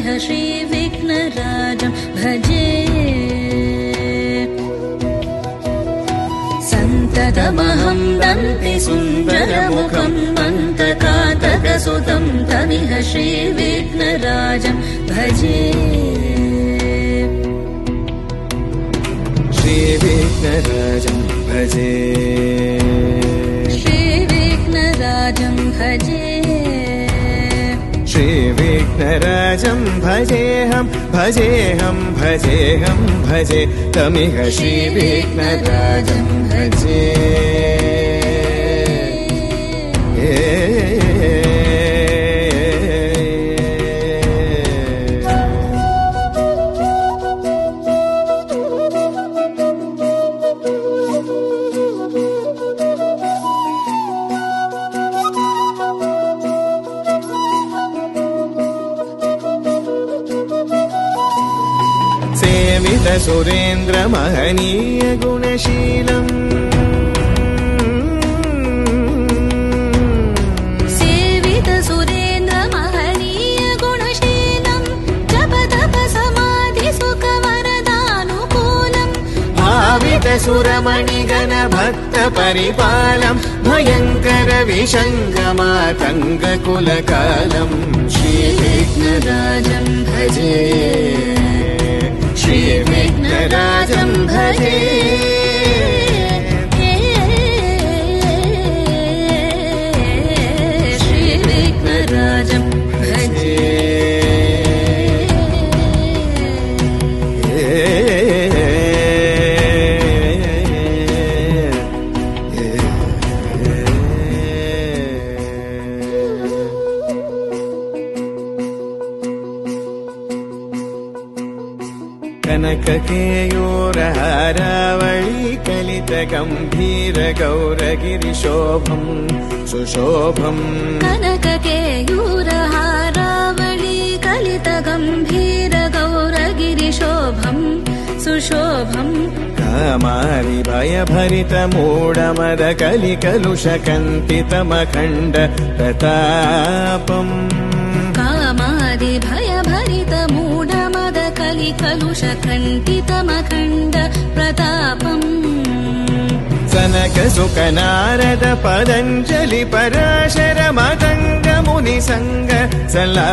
तमिह श्रीविघ्नराजं भजे सन्ततमहं दन्ति सुन्दरमुखं दन्तकातकसुतं तमिह श्रीविघ्नराजं भजे श्रीविघ्नराजं भजे श्रीविघ्नराजं भजे श्रीविघ्नराजं भजेऽहं भजेऽहं भजेऽहं भजे तमिह श्रीविघ्नराजं भजे सुरेन्द्र महनीय गुणशीलम् सेवित सुरेन्द्र महनीय गुणशीलम् जप तप समाधि सुख वरदानुकूलम् भावित सुरमणिगण भक्त परिपालम् भयङ्कर विशङ्गमातङ्ग कुलकालम् श्रीविघ्नराजं भजे श्रीविघ्नराजं भजे श्रीविघ्नराजं भजे कनककेयूरहारावळी कलितगम्भीर गौरगिरिशोभम् सुशोभम् कनककेयूरहारावळी कलितगम्भीर गौरगिरिशोभम् सुशोभम् कामारि भयभरित मूढमद कलिकलुषकन्तितमखण्ड प्रतापम् कामादि भयभरित मूढमद कलिकलुषकण्टितमखण्ड प्रतापम् सनक सुख नारद पतञ्जलि पराशर मतङ्ग मुनिसङ्ग सल्ला